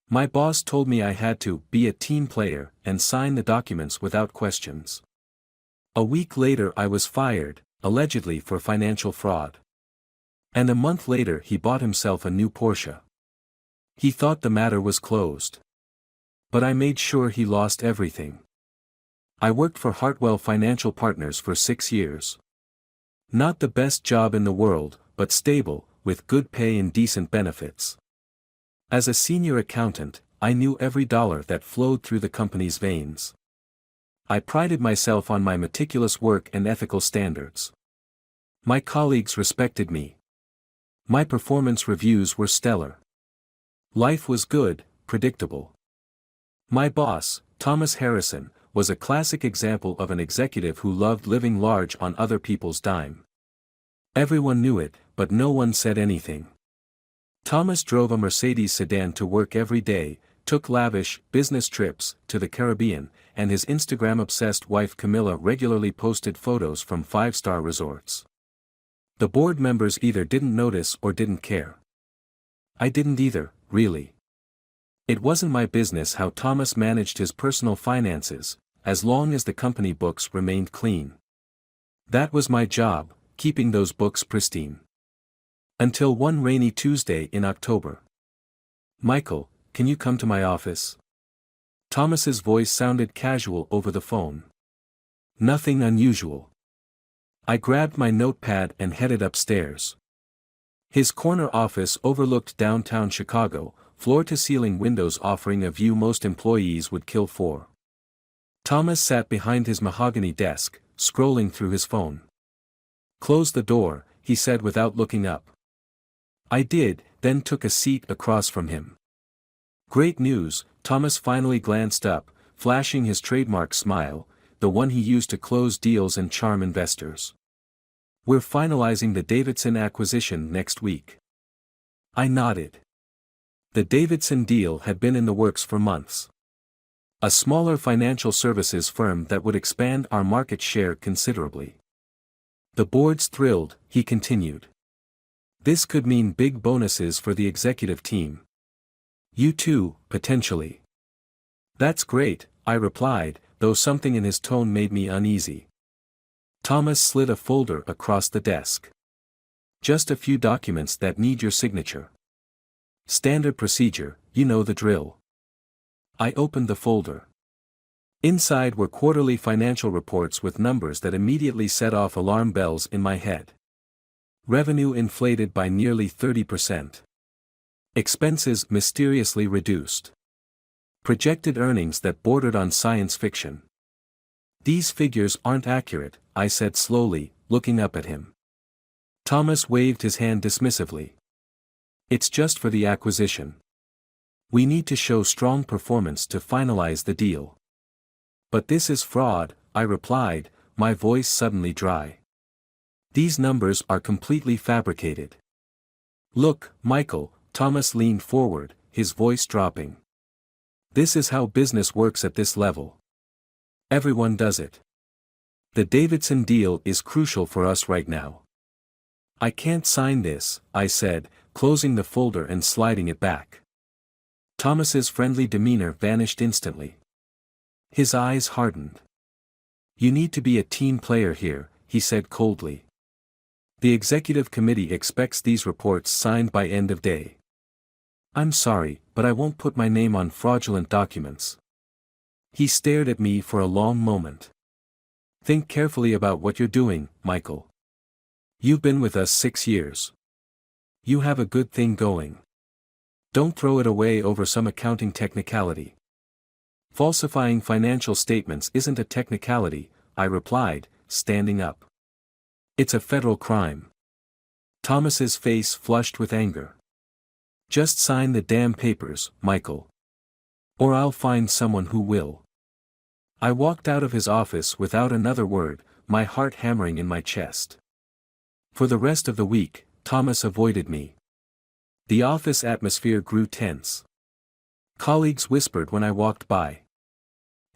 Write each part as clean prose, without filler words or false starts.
My boss told me I had to be a team player and sign the documents without questions. A week later I was fired, allegedly for financial fraud. And a month later he bought himself a new Porsche. He thought the matter was closed. But I made sure he lost everything. I worked for Hartwell Financial Partners for 6 years. Not the best job in the world, but stable, with good pay and decent benefits. As a senior accountant, I knew every dollar that flowed through the company's veins. I prided myself on my meticulous work and ethical standards. My colleagues respected me. My performance reviews were stellar. Life was good, predictable. My boss, Thomas Harrison, was a classic example of an executive who loved living large on other people's dime. Everyone knew it, but no one said anything. Thomas drove a Mercedes sedan to work every day, took lavish, business trips to the Caribbean, and his Instagram-obsessed wife Camilla regularly posted photos from 5-star resorts. The board members either didn't notice or didn't care. I didn't either, really. It wasn't my business how Thomas managed his personal finances, as long as the company books remained clean. That was my job, keeping those books pristine. Until one rainy Tuesday in October. "Michael, can you come to my office?" Thomas's voice sounded casual over the phone. Nothing unusual. I grabbed my notepad and headed upstairs. His corner office overlooked downtown Chicago, floor-to-ceiling windows offering a view most employees would kill for. Thomas sat behind his mahogany desk, scrolling through his phone. "Close the door," he said without looking up. I did, then took a seat across from him. "Great news," Thomas finally glanced up, flashing his trademark smile, the one he used to close deals and charm investors. "We're finalizing the Davidson acquisition next week." I nodded. The Davidson deal had been in the works for months. A smaller financial services firm that would expand our market share considerably. "The board's thrilled," he continued. "This could mean big bonuses for the executive team. You too, potentially." "That's great," I replied, though something in his tone made me uneasy. Thomas slid a folder across the desk. "Just a few documents that need your signature. Standard procedure, you know the drill." I opened the folder. Inside were quarterly financial reports with numbers that immediately set off alarm bells in my head. Revenue inflated by nearly 30%. Expenses mysteriously reduced. Projected earnings that bordered on science fiction. "These figures aren't accurate," I said slowly, looking up at him. Thomas waved his hand dismissively. "It's just for the acquisition. We need to show strong performance to finalize the deal." "But this is fraud," I replied, my voice suddenly dry. "These numbers are completely fabricated." "Look, Michael," Thomas leaned forward, his voice dropping. "This is how business works at this level. Everyone does it. The Davidson deal is crucial for us right now." "I can't sign this," I said, closing the folder and sliding it back. Thomas's friendly demeanor vanished instantly. His eyes hardened. "You need to be a team player here," he said coldly. "The executive committee expects these reports signed by end of day." "I'm sorry, but I won't put my name on fraudulent documents." He stared at me for a long moment. "Think carefully about what you're doing, Michael. You've been with us 6 years. You have a good thing going. Don't throw it away over some accounting technicality." "Falsifying financial statements isn't a technicality," I replied, standing up. "It's a federal crime." Thomas's face flushed with anger. "Just sign the damn papers, Michael. Or I'll find someone who will." I walked out of his office without another word, my heart hammering in my chest. For the rest of the week, Thomas avoided me. The office atmosphere grew tense. Colleagues whispered when I walked by.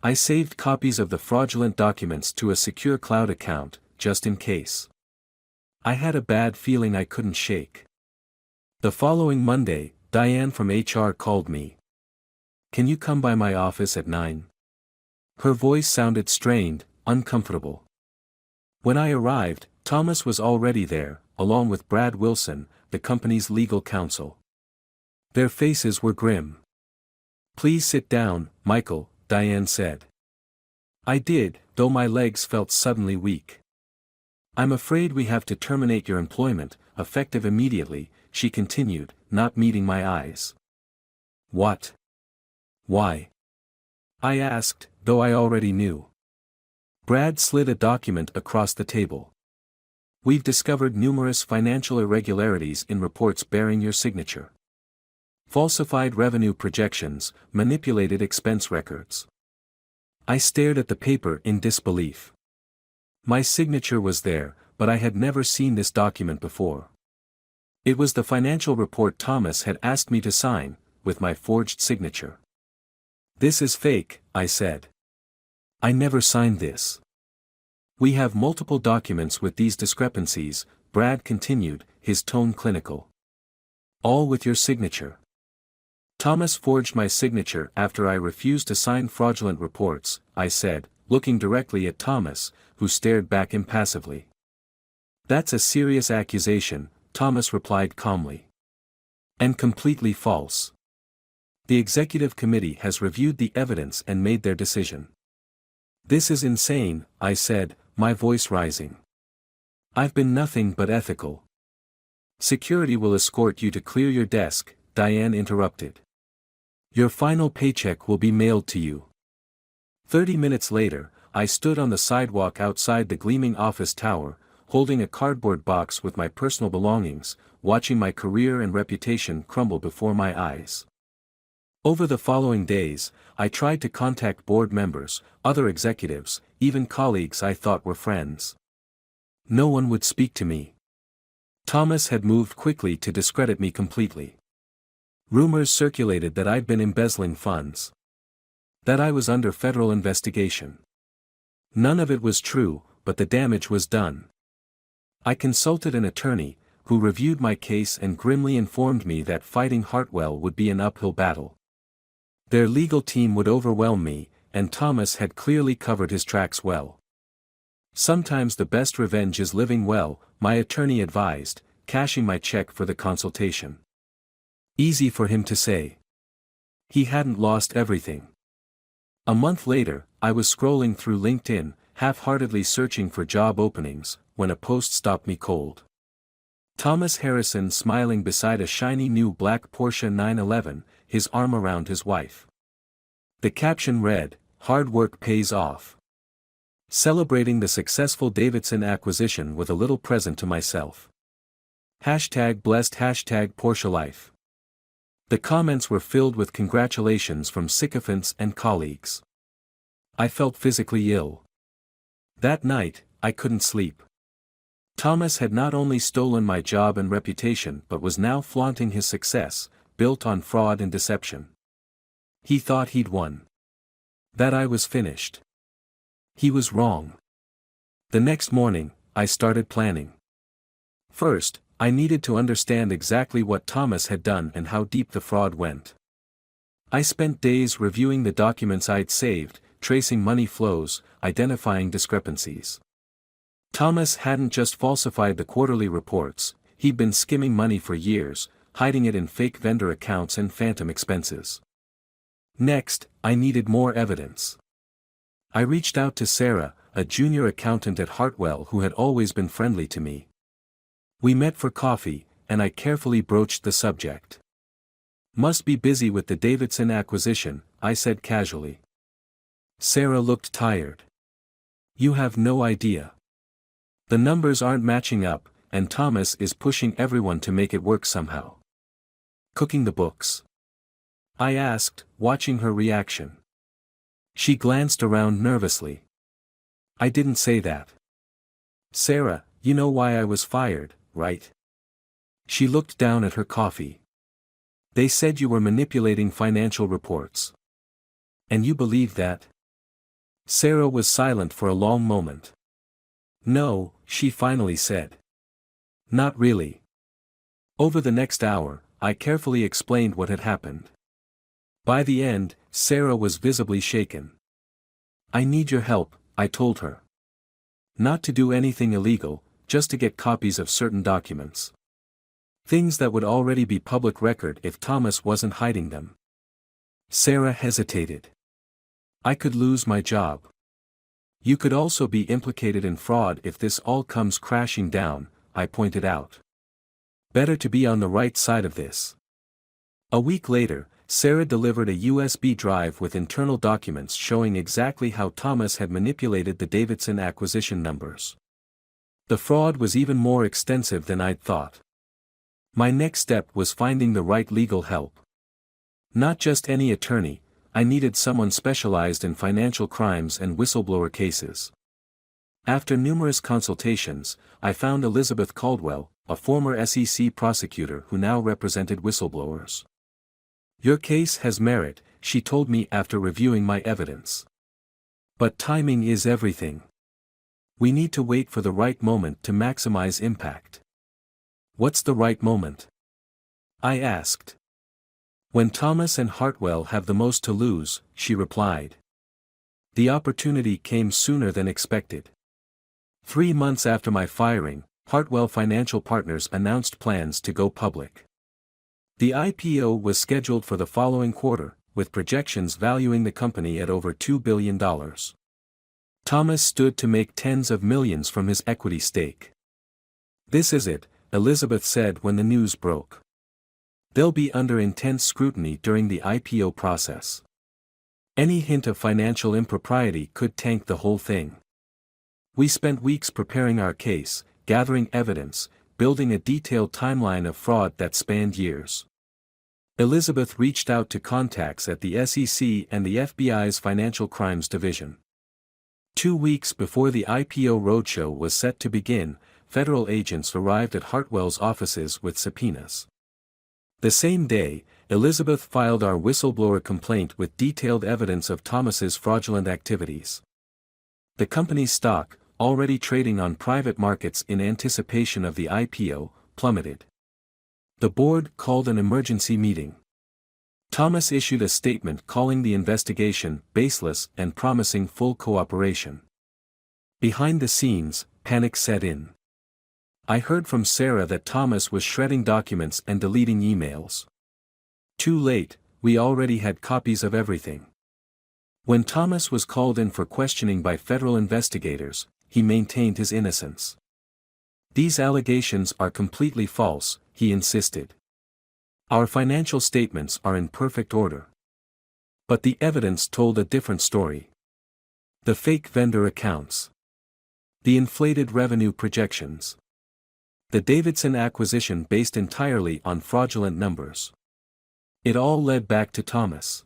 I saved copies of the fraudulent documents to a secure cloud account, just in case. I had a bad feeling I couldn't shake. The following Monday, Diane from HR called me. Can you come by my office at 9? Her voice sounded strained, uncomfortable. When I arrived, Thomas was already there, along with Brad Wilson, the company's legal counsel. Their faces were grim. "Please sit down, Michael," Diane said. I did, though my legs felt suddenly weak. "I'm afraid we have to terminate your employment, effective immediately," she continued, not meeting my eyes. "What? Why?" I asked, though I already knew. Brad slid a document across the table. "We've discovered numerous financial irregularities in reports bearing your signature. Falsified revenue projections, manipulated expense records." I stared at the paper in disbelief. My signature was there, but I had never seen this document before. It was the financial report Thomas had asked me to sign, with my forged signature. "This is fake," I said. "I never signed this." "We have multiple documents with these discrepancies," Brad continued, his tone clinical. "All with your signature." "Thomas forged my signature after I refused to sign fraudulent reports," I said, looking directly at Thomas, who stared back impassively. "That's a serious accusation," Thomas replied calmly. "And completely false. The executive committee has reviewed the evidence and made their decision." "This is insane," I said, my voice rising. "I've been nothing but ethical." "Security will escort you to clear your desk," Diane interrupted. "Your final paycheck will be mailed to you." 30 minutes later, I stood on the sidewalk outside the gleaming office tower, holding a cardboard box with my personal belongings, watching my career and reputation crumble before my eyes. Over the following days, I tried to contact board members, other executives, even colleagues I thought were friends. No one would speak to me. Thomas had moved quickly to discredit me completely. Rumors circulated that I'd been embezzling funds. That I was under federal investigation. None of it was true, but the damage was done. I consulted an attorney, who reviewed my case and grimly informed me that fighting Hartwell would be an uphill battle. Their legal team would overwhelm me, and Thomas had clearly covered his tracks well. "Sometimes the best revenge is living well," my attorney advised, cashing my check for the consultation. Easy for him to say. He hadn't lost everything. A month later, I was scrolling through LinkedIn, half-heartedly searching for job openings, when a post stopped me cold. Thomas Harrison smiling beside a shiny new black Porsche 911, his arm around his wife. The caption read, "Hard work pays off. Celebrating the successful Davidson acquisition with a little present to myself. #blessed #Porsche life." The comments were filled with congratulations from sycophants and colleagues. I felt physically ill. That night, I couldn't sleep. Thomas had not only stolen my job and reputation but was now flaunting his success, built on fraud and deception. He thought he'd won. That I was finished. He was wrong. The next morning, I started planning. First, I needed to understand exactly what Thomas had done and how deep the fraud went. I spent days reviewing the documents I'd saved, tracing money flows, identifying discrepancies. Thomas hadn't just falsified the quarterly reports, he'd been skimming money for years, hiding it in fake vendor accounts and phantom expenses. Next, I needed more evidence. I reached out to Sarah, a junior accountant at Hartwell who had always been friendly to me. We met for coffee, and I carefully broached the subject. "Must be busy with the Davidson acquisition," I said casually. Sarah looked tired. "You have no idea. The numbers aren't matching up, and Thomas is pushing everyone to make it work somehow." "Cooking the books?" I asked, watching her reaction. She glanced around nervously. "I didn't say that." "Sarah, you know why I was fired, right?" She looked down at her coffee. "They said you were manipulating financial reports. And you believe that?" Sarah was silent for a long moment. "No," she finally said. "Not really." Over the next hour, I carefully explained what had happened. By the end, Sarah was visibly shaken. "I need your help," I told her. "Not to do anything illegal, just to get copies of certain documents. Things that would already be public record if Thomas wasn't hiding them." Sarah hesitated. "I could lose my job. You could also be implicated in fraud if this all comes crashing down," I pointed out. "Better to be on the right side of this." A week later, Sarah delivered a USB drive with internal documents showing exactly how Thomas had manipulated the Davidson acquisition numbers. The fraud was even more extensive than I'd thought. My next step was finding the right legal help. Not just any attorney, I needed someone specialized in financial crimes and whistleblower cases. After numerous consultations, I found Elizabeth Caldwell, a former SEC prosecutor who now represented whistleblowers. "Your case has merit," she told me after reviewing my evidence. "But timing is everything. We need to wait for the right moment to maximize impact." "What's the right moment?" I asked. "When Thomas and Hartwell have the most to lose," she replied. The opportunity came sooner than expected. 3 months after my firing, Hartwell Financial Partners announced plans to go public. The IPO was scheduled for the following quarter, with projections valuing the company at over $2 billion. Thomas stood to make tens of millions from his equity stake. "This is it," Elizabeth said when the news broke. "They'll be under intense scrutiny during the IPO process. Any hint of financial impropriety could tank the whole thing." We spent weeks preparing our case, gathering evidence, building a detailed timeline of fraud that spanned years. Elizabeth reached out to contacts at the SEC and the FBI's Financial Crimes Division. 2 weeks before the IPO roadshow was set to begin, federal agents arrived at Hartwell's offices with subpoenas. The same day, Elizabeth filed our whistleblower complaint with detailed evidence of Thomas's fraudulent activities. The company's stock, already trading on private markets in anticipation of the IPO, plummeted. The board called an emergency meeting. Thomas issued a statement calling the investigation baseless and promising full cooperation. Behind the scenes, panic set in. I heard from Sarah that Thomas was shredding documents and deleting emails. Too late, we already had copies of everything. When Thomas was called in for questioning by federal investigators, he maintained his innocence. "These allegations are completely false," he insisted. "Our financial statements are in perfect order." But the evidence told a different story. The fake vendor accounts. The inflated revenue projections. The Davidson acquisition based entirely on fraudulent numbers. It all led back to Thomas.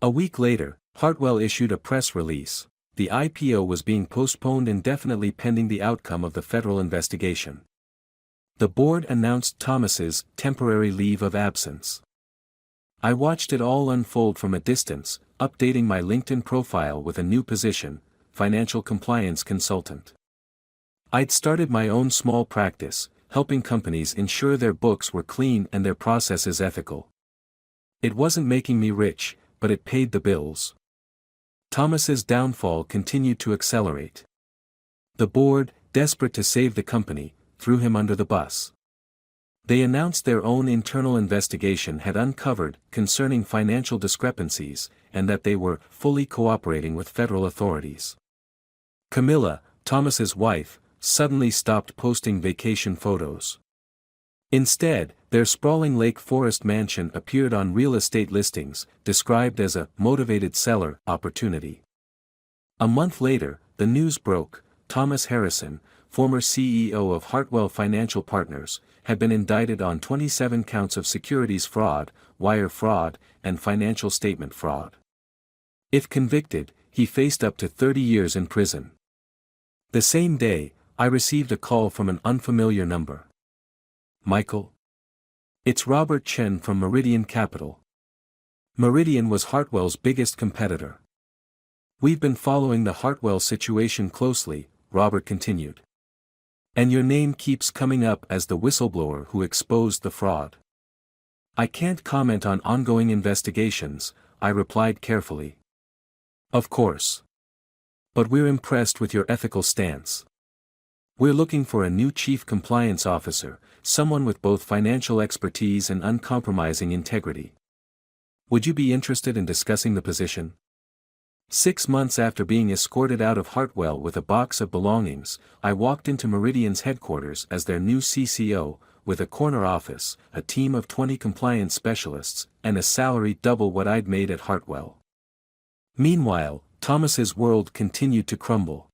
A week later, Hartwell issued a press release. The IPO was being postponed indefinitely pending the outcome of the federal investigation. The board announced Thomas's temporary leave of absence. I watched it all unfold from a distance, updating my LinkedIn profile with a new position, financial compliance consultant. I'd started my own small practice, helping companies ensure their books were clean and their processes ethical. It wasn't making me rich, but it paid the bills. Thomas's downfall continued to accelerate. The board, desperate to save the company, threw him under the bus. They announced their own internal investigation had uncovered concerning financial discrepancies, and that they were fully cooperating with federal authorities. Camilla, Thomas's wife, suddenly stopped posting vacation photos. Instead, their sprawling Lake Forest mansion appeared on real estate listings, described as a motivated seller opportunity. A month later, the news broke: Thomas Harrison, former CEO of Hartwell Financial Partners, had been indicted on 27 counts of securities fraud, wire fraud, and financial statement fraud. If convicted, he faced up to 30 years in prison. The same day, I received a call from an unfamiliar number. "Michael? It's Robert Chen from Meridian Capital." Meridian was Hartwell's biggest competitor. "We've been following the Hartwell situation closely," Robert continued. "And your name keeps coming up as the whistleblower who exposed the fraud." I can't comment on ongoing investigations, I replied carefully. Of course. But we're impressed with your ethical stance. We're looking for a new chief compliance officer, someone with both financial expertise and uncompromising integrity. Would you be interested in discussing the position? 6 months after being escorted out of Hartwell with a box of belongings, I walked into Meridian's headquarters as their new CCO, with a corner office, a team of 20 compliance specialists, and a salary double what I'd made at Hartwell. Meanwhile, Thomas's world continued to crumble.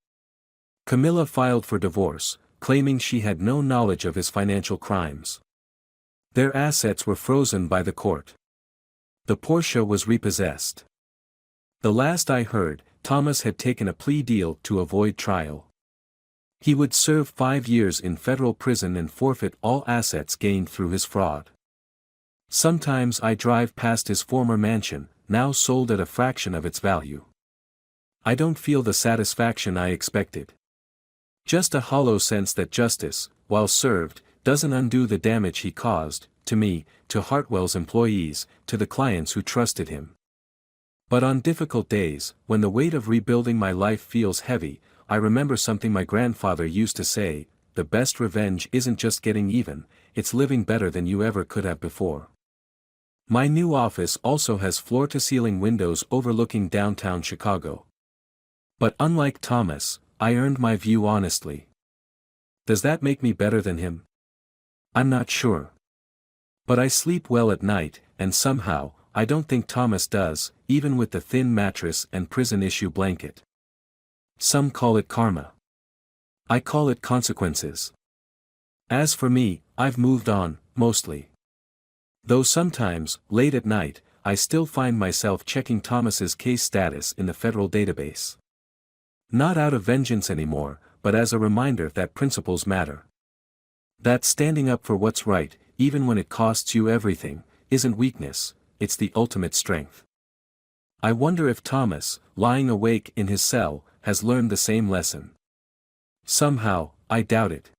Camilla filed for divorce, claiming she had no knowledge of his financial crimes. Their assets were frozen by the court. The Porsche was repossessed. The last I heard, Thomas had taken a plea deal to avoid trial. He would serve 5 years in federal prison and forfeit all assets gained through his fraud. Sometimes I drive past his former mansion, now sold at a fraction of its value. I don't feel the satisfaction I expected. Just a hollow sense that justice, while served, doesn't undo the damage he caused, to me, to Hartwell's employees, to the clients who trusted him. But on difficult days, when the weight of rebuilding my life feels heavy, I remember something my grandfather used to say: the best revenge isn't just getting even, it's living better than you ever could have before. My new office also has floor-to-ceiling windows overlooking downtown Chicago. But unlike Thomas, I earned my view honestly. Does that make me better than him? I'm not sure. But I sleep well at night, and somehow, I don't think Thomas does, even with the thin mattress and prison-issue blanket. Some call it karma. I call it consequences. As for me, I've moved on, mostly. Though sometimes, late at night, I still find myself checking Thomas's case status in the federal database. Not out of vengeance anymore, but as a reminder that principles matter. That standing up for what's right, even when it costs you everything, isn't weakness, it's the ultimate strength. I wonder if Thomas, lying awake in his cell, has learned the same lesson. Somehow, I doubt it.